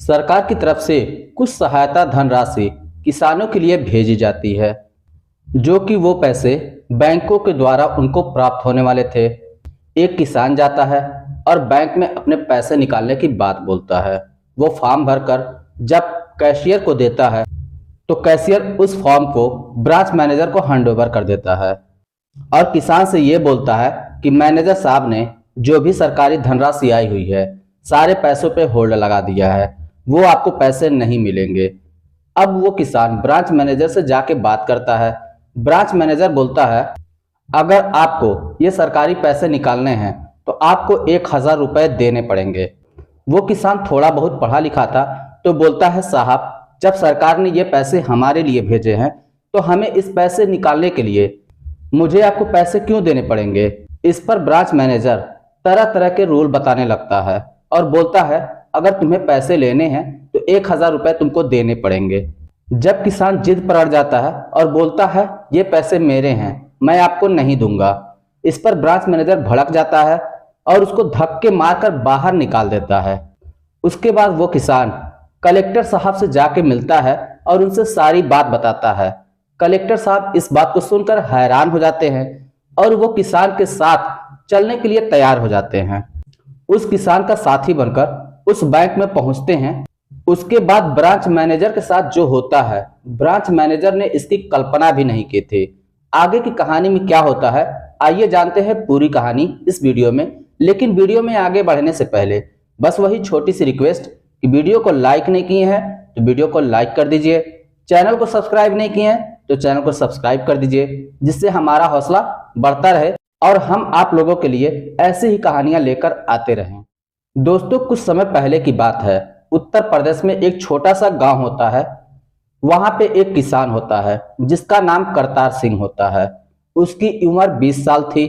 सरकार की तरफ से कुछ सहायता धनराशि किसानों के लिए भेजी जाती है, जो कि वो पैसे बैंकों के द्वारा उनको प्राप्त होने वाले थे। एक किसान जाता है और बैंक में अपने पैसे निकालने की बात बोलता है। वो फॉर्म भरकर जब कैशियर को देता है तो कैशियर उस फॉर्म को ब्रांच मैनेजर को हैंडओवर कर देता है और किसान से ये बोलता है कि मैनेजर साहब ने जो भी सरकारी धनराशि आई हुई है सारे पैसों पे होल्ड लगा दिया है, वो आपको पैसे नहीं मिलेंगे। अब वो किसान ब्रांच मैनेजर से जाके बात करता है। ब्रांच मैनेजर बोलता है अगर आपको ये सरकारी पैसे निकालने हैं तो आपको 1,000 रुपये देने पड़ेंगे। वो किसान थोड़ा बहुत पढ़ा लिखा था तो बोलता है साहब, जब सरकार ने ये पैसे हमारे लिए भेजे हैं तो हमें इस पैसे निकालने के लिए मुझे आपको पैसे क्यों देने पड़ेंगे। इस पर ब्रांच मैनेजर तरह तरह के रूल बताने लगता है और बोलता है अगर तुम्हें पैसे लेने हैं तो 1,000 रुपये तुमको देने पड़ेंगे। जब किसान जिद पर अड़ जाता है और बोलता है ये पैसे मेरे हैं, मैं आपको नहीं दूंगा। इस पर ब्रांच मैनेजर भड़क जाता है और उसको धक्के मारकर बाहर निकाल देता है। उसके बाद वो किसान कलेक्टर साहब से जाके मिलता है और उनसे सारी बात बताता है। कलेक्टर साहब इस बात को सुनकर हैरान हो जाते हैं और वो किसान के साथ चलने के लिए तैयार हो जाते हैं। उस किसान का साथी बनकर उस बैंक में पहुंचते हैं। उसके बाद ब्रांच मैनेजर के साथ जो होता है, ब्रांच मैनेजर ने इसकी कल्पना भी नहीं की थी। आगे की कहानी में क्या होता है आइए जानते हैं पूरी कहानी इस वीडियो में। लेकिन वीडियो में आगे बढ़ने से पहले बस वही छोटी सी रिक्वेस्ट कि वीडियो को लाइक नहीं किए हैं तो वीडियो को लाइक कर दीजिए, चैनल को सब्सक्राइब नहीं किए हैं तो चैनल को सब्सक्राइब कर दीजिए, जिससे हमारा हौसला बढ़ता रहे और हम आप लोगों के लिए ऐसी ही कहानियां लेकर आते रहें। दोस्तों, कुछ समय पहले की बात है। उत्तर प्रदेश में एक छोटा सा गांव होता है। वहां पे एक किसान होता है जिसका नाम करतार सिंह होता है। उसकी उम्र 20 साल थी।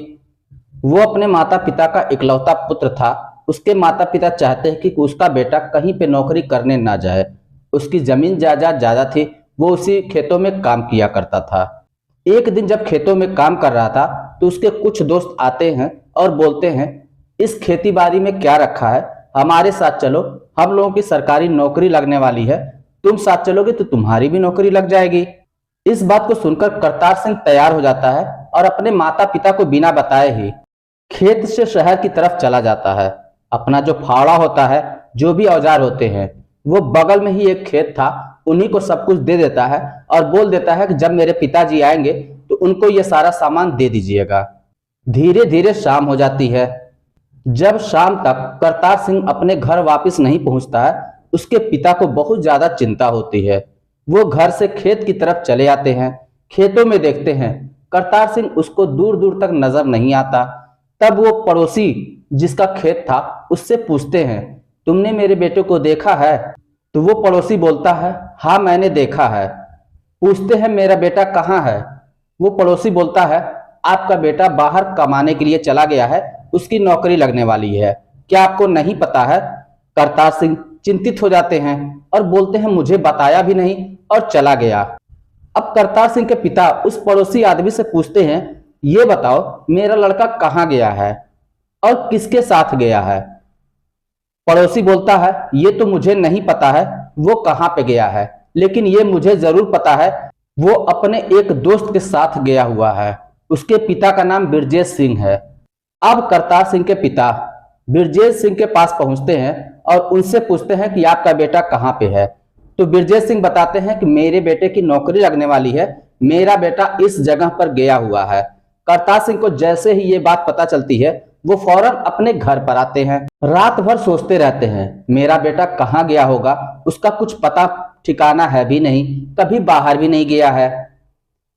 वो अपने माता पिता का इकलौता पुत्र था। उसके माता पिता चाहते हैं कि उसका बेटा कहीं पे नौकरी करने ना जाए। उसकी जमीन जायदाद ज्यादा थी, वो उसी खेतों में काम किया करता था। एक दिन जब खेतों में काम कर रहा था तो उसके कुछ दोस्त आते हैं और बोलते हैं इस खेती बाड़ी में क्या रखा है, हमारे साथ चलो, हम लोगों की सरकारी नौकरी लगने वाली है, तुम साथ चलोगे तो तुम्हारी भी नौकरी लग जाएगी। इस बात को सुनकर करतार सिंह तैयार हो जाता है और अपने माता पिता को बिना बताए ही खेत से शहर की तरफ चला जाता है। अपना जो फावड़ा होता है, जो भी औजार होते हैं, वो बगल में ही एक खेत था, उन्हीं को सब कुछ दे देता है और बोल देता है कि जब मेरे पिताजी आएंगे तो उनको ये सारा सामान दे दीजिएगा। धीरे धीरे शाम हो जाती है। जब शाम तक करतार सिंह अपने घर वापस नहीं पहुंचता है, उसके पिता को बहुत ज्यादा चिंता होती है। वो घर से खेत की तरफ चले आते हैं। खेतों में देखते हैं करतार सिंह उसको दूर दूर तक नजर नहीं आता। तब वो पड़ोसी जिसका खेत था उससे पूछते हैं तुमने मेरे बेटे को देखा है? तो वो पड़ोसी बोलता है हाँ मैंने देखा है। पूछते हैं मेरा बेटा कहाँ है? वो पड़ोसी बोलता है आपका बेटा बाहर कमाने के लिए चला गया है, उसकी नौकरी लगने वाली है, क्या आपको नहीं पता है? करतार सिंह चिंतित हो जाते हैं और बोलते हैं मुझे बताया भी नहीं और चला गया। अब करतार सिंह के पिता उस पड़ोसी आदमी से पूछते हैं ये बताओ मेरा लड़का कहाँ गया है और किसके साथ गया है? पड़ोसी बोलता है ये तो मुझे नहीं पता है वो कहाँ पे गया है, लेकिन ये मुझे जरूर पता है वो अपने एक दोस्त के साथ गया हुआ है। उसके पिता का नाम बिरजेश सिंह है। अब करतार सिंह के पिता बिरजेश सिंह के पास पहुंचते हैं और उनसे पूछते हैं कि आपका बेटा कहाँ पे है? तो बिरजेश सिंह बताते हैं कि मेरे बेटे की नौकरी लगने वाली है, मेरा बेटा इस जगह पर गया हुआ है। करतार सिंह को जैसे ही ये बात पता चलती है वो फौरन अपने घर पर आते हैं। रात भर सोचते रहते हैं मेरा बेटा कहाँ गया होगा, उसका कुछ पता ठिकाना है भी नहीं, कभी बाहर भी नहीं गया है।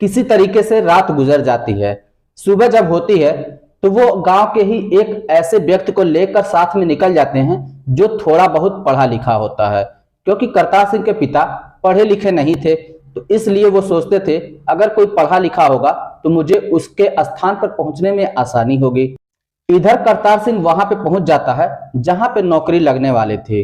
किसी तरीके से रात गुजर जाती है। सुबह जब होती है तो वो गांव के ही एक ऐसे व्यक्ति को लेकर साथ में निकल जाते हैं जो थोड़ा बहुत पढ़ा लिखा होता है। क्योंकि करतार सिंह के पिता पढ़े लिखे नहीं थे तो इसलिए वो सोचते थे अगर कोई पढ़ा लिखा होगा तो मुझे उसके स्थान पर पहुंचने में आसानी होगी। इधर करतार सिंह वहां पे पहुंच जाता है जहां पे नौकरी लगने वाले थे।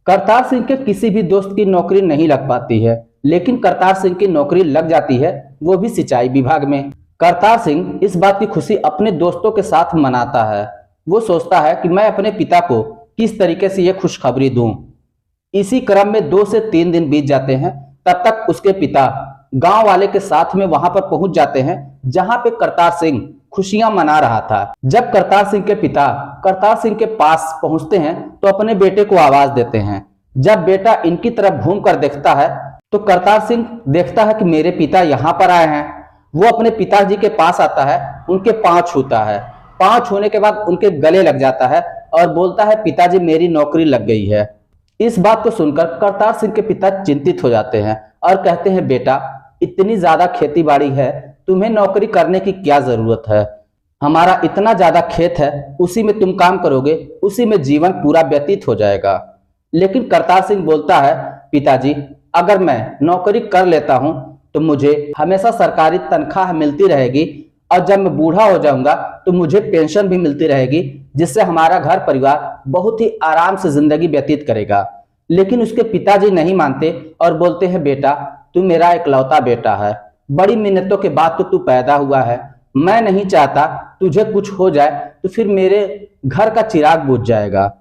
करतार सिंह के किसी भी दोस्त की नौकरी नहीं लग पाती है, लेकिन करतार सिंह की नौकरी लग जाती है, वो भी सिंचाई विभाग में। करतार सिंह इस बात की खुशी अपने दोस्तों के साथ मनाता है। वो सोचता है कि मैं अपने पिता को किस तरीके से ये खुशखबरी दूं। इसी क्रम में 2 से 3 दिन बीत जाते हैं। तब तक उसके पिता गांव वाले के साथ में वहां पर पहुंच जाते हैं जहां पे करतार सिंह खुशियां मना रहा था। जब करतार सिंह के पिता करतार सिंह के पास पहुंचते हैं तो अपने बेटे को आवाज देते हैं। जब बेटा इनकी तरफ घूम कर देखता है तो करतार सिंह देखता है कि मेरे पिता यहाँ पर आए हैं। वो अपने पिताजी के पास आता है, उनके पांव छूता है। पांव छूने के बाद उनके गले लग जाता है और बोलता है, पिताजी मेरी नौकरी लग गई है। इस बात को सुनकर करतार सिंह के पिता चिंतित हो जाते हैं और कहते हैं, बेटा इतनी ज्यादा खेती बाड़ी है, तुम्हें नौकरी करने की क्या जरूरत है? हमारा इतना ज्यादा खेत है, उसी में तुम काम करोगे, उसी में जीवन पूरा व्यतीत हो जाएगा। लेकिन करतार सिंह बोलता है, पिताजी अगर मैं नौकरी कर लेता हूं तो मुझे हमेशा सरकारी तनख्वाह मिलती रहेगी और जब मैं बूढ़ा हो जाऊंगा तो मुझे पेंशन भी मिलती रहेगी, जिससे हमारा घर परिवार बहुत ही आराम से जिंदगी व्यतीत करेगा। लेकिन उसके पिताजी नहीं मानते और बोलते हैं, बेटा तू मेरा इकलौता बेटा है, बड़ी मिन्नतों के बाद तो तू पैदा हुआ है। मैं नहीं चाहता तुझे कुछ हो जाए तो फिर मेरे घर का चिराग बुझ जाएगा।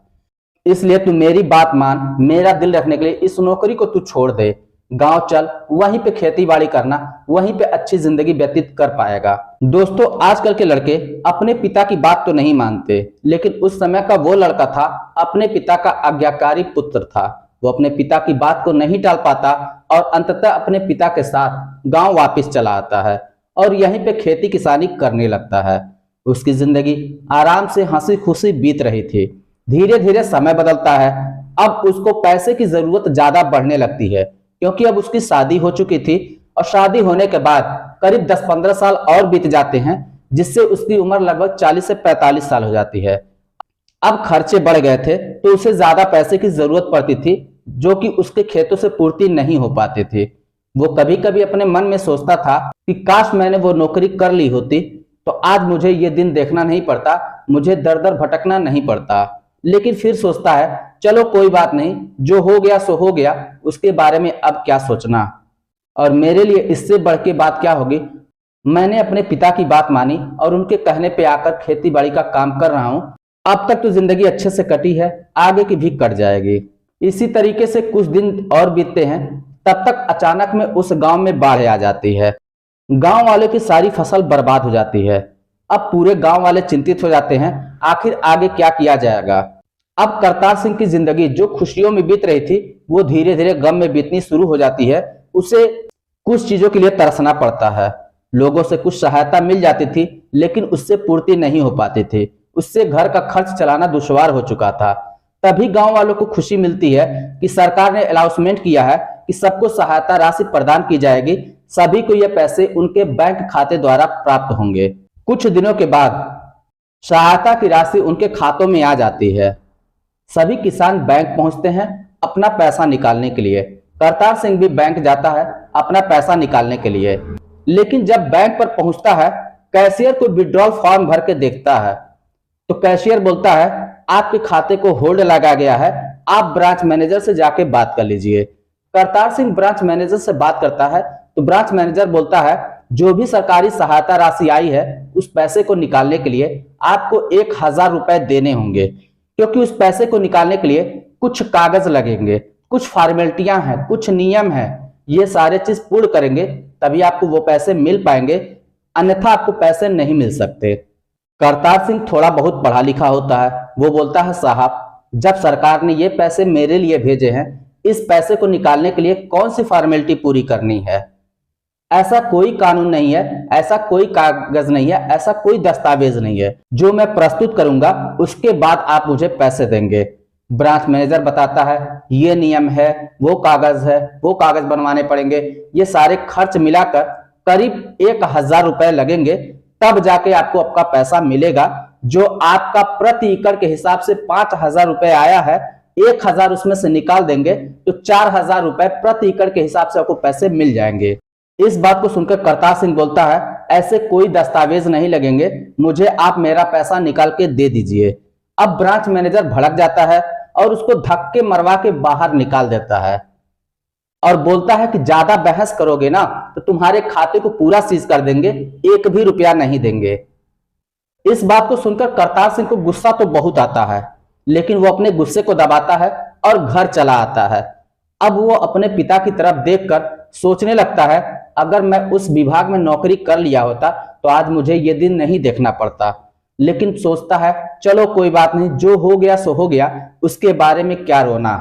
इसलिए तू मेरी बात मान, मेरा दिल रखने के लिए इस नौकरी को तू छोड़ दे, गांव चल, वहीं पे खेती बाड़ी करना, वहीं पे अच्छी जिंदगी व्यतीत कर पाएगा। दोस्तों आजकल के लड़के अपने पिता की बात तो नहीं मानते, लेकिन उस समय का वो लड़का था, अपने पिता का आज्ञाकारी पुत्र था। वो अपने पिता की बात को नहीं टाल पाता और अंततः अपने पिता के साथ गांव वापस चला आता है और यहीं पे खेती किसानी करने लगता है। उसकी जिंदगी आराम से हंसी खुशी बीत रही थी। धीरे धीरे समय बदलता है। अब उसको पैसे की जरूरत ज्यादा बढ़ने लगती है, क्योंकि अब उसकी शादी हो चुकी थी और शादी होने के बाद करीब 10-15 साल और बीत जाते हैं, जिससे उसकी उम्र लगभग 40 से 45 साल हो जाती है। अब खर्चे बढ़ गए थे तो उसे ज्यादा पैसे की जरूरत पड़ती थी, जो कि उसके खेतों से पूर्ति नहीं हो पाती थी। वो कभी कभी अपने मन में सोचता था कि काश मैंने वो नौकरी कर ली होती तो आज मुझे ये दिन देखना नहीं पड़ता, मुझे दर दर भटकना नहीं पड़ता। लेकिन फिर सोचता है, चलो कोई बात नहीं, जो हो गया सो हो गया, उसके बारे में अब क्या सोचना। और मेरे लिए इससे बढ़ के बात क्या होगी, मैंने अपने पिता की बात मानी और उनके कहने पे आकर खेती बाड़ी का काम कर रहा हूं। अब तक तो जिंदगी अच्छे से कटी है, आगे की भी कट जाएगी। इसी तरीके से कुछ दिन और बीतते हैं। तब तक अचानक में उस गांव में बाढ़ आ जाती है। गांव वालों की सारी फसल बर्बाद हो जाती है। अब पूरे गांव वाले चिंतित हो जाते हैं, आखिर आगे क्या किया जाएगा। अब करतार सिंह की जिंदगी जो खुशियों में बीत रही थी वो धीरे धीरे गम में बीतनी शुरू हो जाती है। उसे कुछ चीजों के लिए तरसना पड़ता है। लोगों से कुछ सहायता मिल जाती थी, लेकिन उससे पूर्ति नहीं हो पाती थी। उससे घर का खर्च चलाना दुश्वार हो चुका था। तभी गांव वालों को खुशी मिलती है कि सरकार ने अनाउंसमेंट किया है कि सबको सहायता राशि प्रदान की जाएगी, सभी को ये पैसे उनके बैंक खाते द्वारा प्राप्त होंगे। कुछ दिनों के बाद सहायता की राशि उनके खातों में आ जाती है। सभी किसान बैंक पहुंचते हैं अपना पैसा निकालने के लिए। करतार सिंह भी बैंक जाता है अपना पैसा निकालने के लिए। लेकिन जब बैंक पर पहुंचता है, कैशियर को विड्रॉल फॉर्म भर के देखता है तो कैशियर बोलता है, आपके खाते को होल्ड लगा गया है, आप ब्रांच मैनेजर से जाके बात कर लीजिए। करतार सिंह ब्रांच मैनेजर से बात करता है तो ब्रांच मैनेजर बोलता है, जो भी सरकारी सहायता राशि आई है उस पैसे को निकालने के लिए आपको 1000 रुपए देने होंगे, क्योंकि उस पैसे को निकालने के लिए कुछ कागज लगेंगे, कुछ फॉर्मेलिटियां हैं, कुछ नियम हैं। ये सारे चीज पूर्ण करेंगे तभी आपको वो पैसे मिल पाएंगे, अन्यथा आपको पैसे नहीं मिल सकते। करतार सिंह थोड़ा बहुत पढ़ा लिखा होता है। वो बोलता है, साहब जब सरकार ने ये पैसे मेरे लिए भेजे हैं, इस पैसे को निकालने के लिए कौन सी फॉर्मेलिटी पूरी करनी है? ऐसा कोई कानून नहीं है, ऐसा कोई कागज नहीं है, ऐसा कोई दस्तावेज नहीं है। जो मैं प्रस्तुत करूंगा उसके बाद आप मुझे पैसे देंगे। ब्रांच मैनेजर बताता है, ये नियम है, वो कागज है, वो कागज बनवाने पड़ेंगे, ये सारे खर्च मिलाकर करीब 1000 रुपए लगेंगे, तब जाके आपको आपका पैसा मिलेगा। जो आपका प्रति एकड़ के हिसाब से 5000 रुपए आया है, 1000 उसमें से निकाल देंगे तो 4000 रुपए प्रति एकड़ के हिसाब से आपको पैसे मिल जाएंगे। इस बात को सुनकर करतार सिंह बोलता है, ऐसे कोई दस्तावेज नहीं लगेंगे, मुझे आप मेरा पैसा निकाल के दे दीजिए। अब ब्रांच मैनेजर भड़क जाता है और उसको धक्के मरवा के बाहर निकाल देता है और बोलता है कि ज्यादा बहस करोगे ना तो तुम्हारे खाते को पूरा सीज कर देंगे, एक भी रुपया नहीं देंगे। इस बात को सुनकर करतार सिंह को गुस्सा तो बहुत आता है, लेकिन वो अपने गुस्से को दबाता है और घर चला आता है। अब वो अपने पिता की तरफ देखकर सोचने लगता है, अगर मैं उस विभाग में नौकरी कर लिया होता तो आज मुझे ये दिन नहीं देखना पड़ता। लेकिन सोचता है चलो कोई बात नहीं, जो हो गया सो हो गया, उसके बारे में क्या रोना।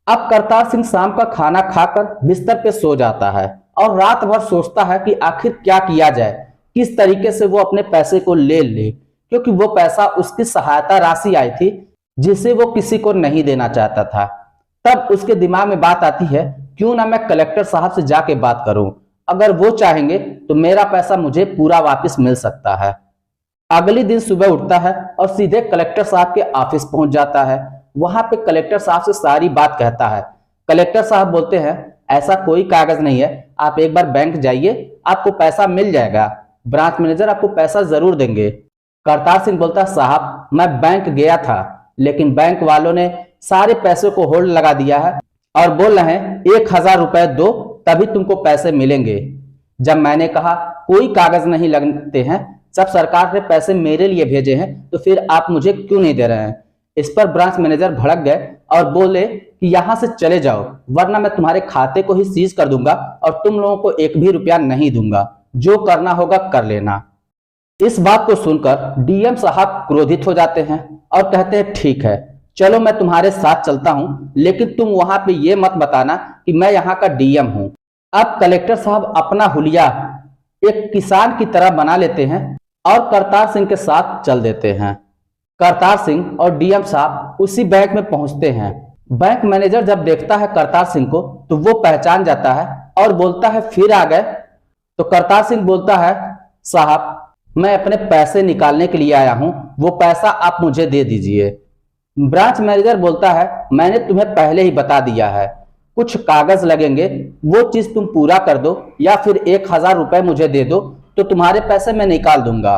अब करतार सिंह शाम का खाना खाकर बिस्तर पे सो जाता है और रात भर सोचता है कि आखिर क्या किया जाए, किस तरीके से वो अपने पैसे को ले, क्योंकि वो पैसा उसकी सहायता राशि आई थी जिसे वो किसी को नहीं देना चाहता था। तब उसके दिमाग में बात आती है, क्यों ना मैं कलेक्टर साहब से जाके बात करूं, अगर वो चाहेंगे तो मेरा पैसा मुझे पूरा वापस मिल सकता है। अगले दिन सुबह उठता है और सीधे कलेक्टर साहब के ऑफिस पहुंच जाता है। वहां पे कलेक्टर साहब से सारी बात कहता है। कलेक्टर साहब बोलते हैं, ऐसा कोई कागज नहीं है, आप एक बार बैंक जाइए, आपको पैसा मिल जाएगा, ब्रांच मैनेजर आपको पैसा जरूर देंगे। करतार सिंह बोलता, साहब मैं बैंक गया था लेकिन बैंक वालों ने सारे पैसे को होल्ड लगा दिया है और बोल रहे हैं 1000 रुपए दो तभी तुमको पैसे मिलेंगे। जब मैंने कहा कोई कागज नहीं लगते हैं, सब सरकार ने पैसे मेरे लिए भेजे हैं, तो फिर आप मुझे क्यों नहीं दे रहे हैं। इस पर ब्रांच मैनेजर भड़क गए और बोले कि यहां से चले जाओ, वरना मैं तुम्हारे खाते को ही सीज कर दूंगा और तुम लोगों को एक भी रुपया नहीं दूंगा, जो करना होगा कर लेना। इस बात को सुनकर डीएम साहब क्रोधित हो जाते हैं और कहते हैं, ठीक है चलो मैं तुम्हारे साथ चलता हूं, लेकिन तुम वहां पे ये मत बताना कि मैं यहाँ का डीएम हूं। अब कलेक्टर साहब अपना हुलिया एक किसान की तरह बना लेते हैं और करतार सिंह के साथ चल देते हैं। करतार सिंह और डीएम साहब उसी बैंक में पहुंचते हैं। बैंक मैनेजर जब देखता है करतार सिंह को तो वो पहचान जाता है और बोलता है, फिर आ गए। तो करतार सिंह बोलता है, साहब मैं अपने पैसे निकालने के लिए आया हूं, वो पैसा आप मुझे दे दीजिए। ब्रांच मैनेजर बोलता है, मैंने तुम्हें पहले ही बता दिया है, कुछ कागज लगेंगे, वो चीज तुम पूरा कर दो या फिर 1000 रुपए मुझे दे दो तो तुम्हारे पैसे मैं निकाल दूंगा।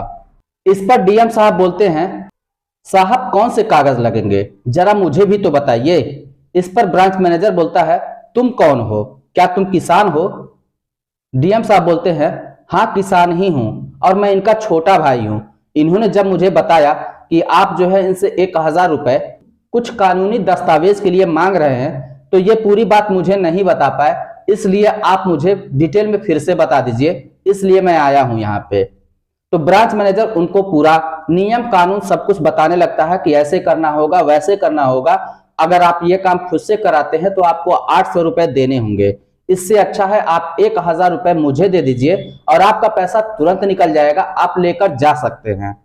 इस पर डीएम साहब बोलते हैं, साहब कौन से कागज लगेंगे, जरा मुझे भी तो बताइए। इस पर ब्रांच मैनेजर बोलता है, तुम कौन हो, क्या तुम किसान हो। डीएम साहब बोलते हैं, हाँ किसान ही हूं और मैं इनका छोटा भाई हूं। इन्होंने जब मुझे बताया कि आप जो है इनसे 1000 रुपए कुछ कानूनी दस्तावेज के लिए मांग रहे हैं, तो ये पूरी बात मुझे नहीं बता पाए, इसलिए आप मुझे डिटेल में फिर से बता दीजिए, इसलिए मैं आया हूं यहाँ पे। तो ब्रांच मैनेजर उनको पूरा नियम कानून सब कुछ बताने लगता है कि ऐसे करना होगा, वैसे करना होगा, अगर आप ये काम खुद से कराते हैं तो आपको 800 रुपए देने होंगे, इससे अच्छा है आप 1000 रुपए मुझे दे दीजिए और आपका पैसा तुरंत निकल जाएगा, आप लेकर जा सकते हैं।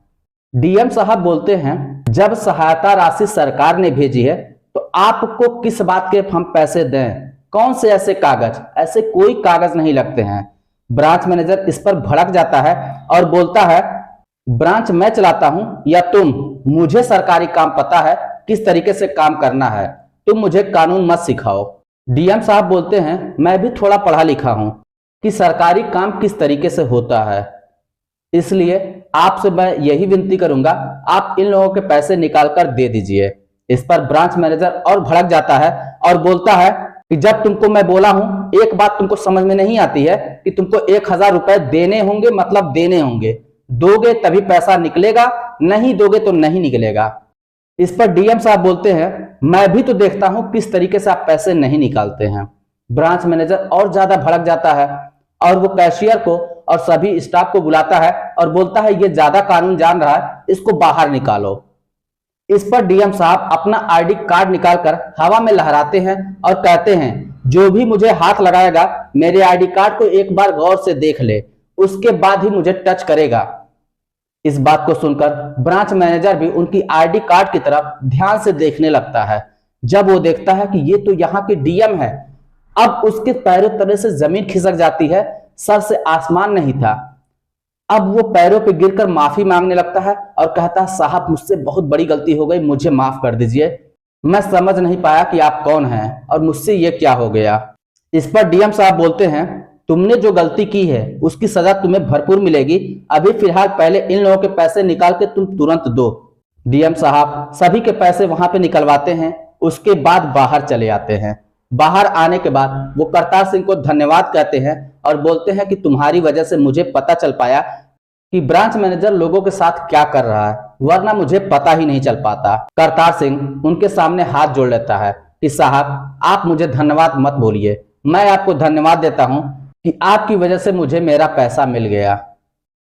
डीएम साहब बोलते हैं, जब सहायता राशि सरकार ने भेजी है तो आपको किस बात के हम पैसे दें, कौन से ऐसे कागज, ऐसे कोई कागज नहीं लगते हैं। ब्रांच मैनेजर इस पर भड़क जाता है और बोलता है, ब्रांच मैं चलाता हूं या तुम, मुझे सरकारी काम पता है किस तरीके से काम करना है, तुम मुझे कानून मत सिखाओ। डीएम साहब बोलते हैं, मैं भी थोड़ा पढ़ा लिखा हूं कि सरकारी काम किस तरीके से होता है, इसलिए आपसे मैं यही विनती करूंगा, आप इन लोगों के पैसे निकाल कर दे दीजिए। इस पर ब्रांच मैनेजर और भड़क जाता है और बोलता है कि जब तुमको मैं बोला हूं, एक बात तुमको समझ में नहीं आती है कि तुमको 1000 रुपए देने होंगे, मतलब देने होंगे, दोगे तभी पैसा निकलेगा, नहीं दोगे तो नहीं निकलेगा। इस पर डीएम साहब बोलते हैं, मैं भी तो देखता हूं किस तरीके से आप पैसे नहीं निकालते हैं। ब्रांच मैनेजर और ज्यादा भड़क जाता है और वो कैशियर को और सभी स्टाफ को बुलाता है और बोलता है, ये ज्यादा कानून जान रहा है, इसको बाहर निकालो। इस पर डीएम साहब अपना आईडी कार्ड निकालकर हवा में लहराते हैं और कहते हैं, जो भी मुझे हाथ लगाएगा मेरे आईडी कार्ड को एक बार गौर से देख ले, उसके बाद ही मुझे टच करेगा। इस बात को सुनकर ब्रांच मैनेजर भी उनकी आईडी कार्ड की तरफ ध्यान से देखने लगता है। जब वो देखता है कि ये तो यहाँ के डीएम है, अब उसके पैरों तले से जमीन खिसक जाती है, सर से आसमान नहीं था। अब वो पैरों पे गिरकर माफी मांगने लगता है और कहता है, साहब मुझसे बहुत बड़ी गलती हो गई, मुझे माफ कर दीजिए, मैं समझ नहीं पाया कि आप कौन हैं और मुझसे ये क्या हो गया। इस पर डीएम साहब बोलते हैं, तुमने जो गलती की है उसकी सजा तुम्हें भरपूर मिलेगी, अभी फिलहाल पहले इन लोगों के पैसे निकाल के तुम तुरंत दो। डीएम साहब सभी के पैसे वहां पे निकलवाते हैं, उसके बाद बाहर चले आते हैं। बाहर आने के बाद वो करतार सिंह को धन्यवाद कहते हैं और बोलते हैं कि तुम्हारी वजह से मुझे पता चल पाया कि ब्रांच मैनेजर लोगों के साथ क्या कर रहा है, वरना मुझे पता ही नहीं चल पाता। करतार सिंह उनके सामने हाथ जोड़ लेता है कि साहब आप मुझे धन्यवाद मत बोलिए, मैं आपको धन्यवाद देता हूं कि आपकी वजह से मुझे मेरा पैसा मिल गया।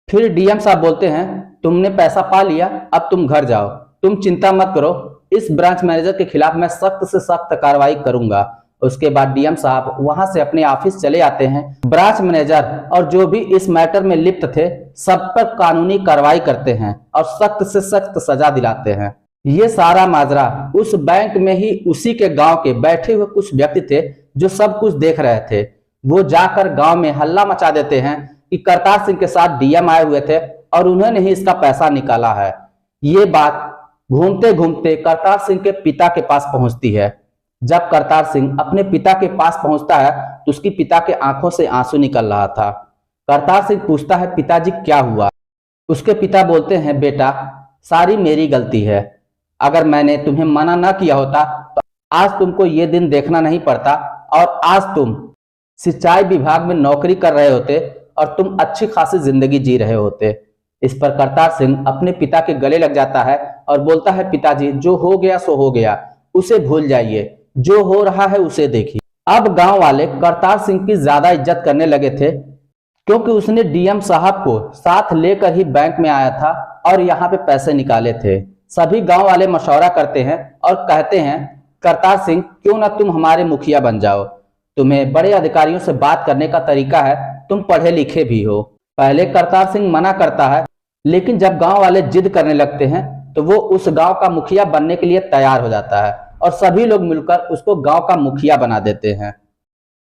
फिर डीएम साहब बोलते हैं तुमने पैसा पा लिया, अब तुम घर जाओ, तुम चिंता मत करो, इस ब्रांच मैनेजर के खिलाफ मैं सख्त से सख्त कार्रवाई करूंगा। उसके बाद डीएम साहब वहां से अपने ऑफिस चले आते हैं। ब्रांच मैनेजर और जो भी इस मैटर में लिप्त थे सब पर कानूनी कार्रवाई करते हैं और सख्त से सख्त सजा दिलाते हैं। ये सारा माजरा उस बैंक में ही उसी के गांव के बैठे हुए कुछ व्यक्ति थे जो सब कुछ देख रहे थे। वो जाकर गांव में हल्ला मचा देते हैं कि करतार सिंह के साथ डीएम आए हुए थे और उन्होंने ही इसका पैसा निकाला है। ये बात घूमते घूमते करतार सिंह के पिता के पास पहुंचती है। जब करतार सिंह अपने पिता के पास पहुंचता है तो उसकी पिता के आंखों से आंसू निकल रहा था। करतार सिंह पूछता है पिताजी क्या हुआ। उसके पिता बोलते हैं बेटा सारी मेरी गलती है, अगर मैंने तुम्हें मना ना किया होता तो आज तुमको ये दिन देखना नहीं पड़ता और आज तुम सिंचाई विभाग में नौकरी कर रहे होते और तुम अच्छी खासी जिंदगी जी रहे होते। इस पर करतार सिंह अपने पिता के गले लग जाता है और बोलता है पिताजी जो हो गया सो हो गया, उसे भूल जाइए, जो हो रहा है उसे देखिए। अब गांव वाले करतार सिंह की ज्यादा इज्जत करने लगे थे क्योंकि उसने डीएम साहब को साथ लेकर ही बैंक में आया था और यहाँ पे पैसे निकाले थे। सभी गांव वाले मशवरा करते हैं और कहते हैं करतार सिंह क्यों ना तुम हमारे मुखिया बन जाओ, तुम्हें बड़े अधिकारियों से बात करने का तरीका है, तुम पढ़े लिखे भी हो। पहले करतार सिंह मना करता है लेकिन जब गांव वाले जिद करने लगते हैं तो वो उस गांव का मुखिया बनने के लिए तैयार हो जाता है और सभी लोग मिलकर उसको गांव का मुखिया बना देते हैं।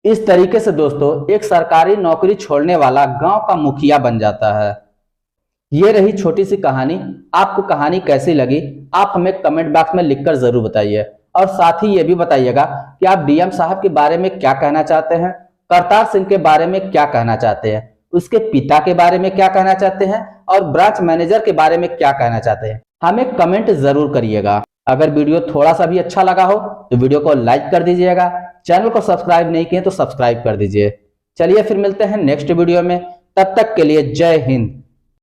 इस तरीके से दोस्तों एक सरकारी नौकरी छोड़ने वाला गांव का मुखिया बन जाता है। ये रही छोटी सी कहानी। आपको कहानी कैसी लगी आप हमें कमेंट बॉक्स में लिखकर जरूर बताइए और साथ ही ये भी बताइएगा कि आप डीएम साहब के बारे में क्या कहना चाहते हैं, करतार सिंह के बारे में क्या कहना चाहते हैं, उसके पिता के बारे में क्या कहना चाहते हैं और ब्रांच मैनेजर के बारे में क्या कहना चाहते हैं। हमें कमेंट जरूर करिएगा। अगर वीडियो थोड़ा सा भी अच्छा लगा हो तो वीडियो को लाइक कर दीजिएगा, चैनल को सब्सक्राइब नहीं किए तो सब्सक्राइब कर दीजिए। चलिए फिर मिलते हैं नेक्स्ट वीडियो में, तब तक के लिए जय हिंद।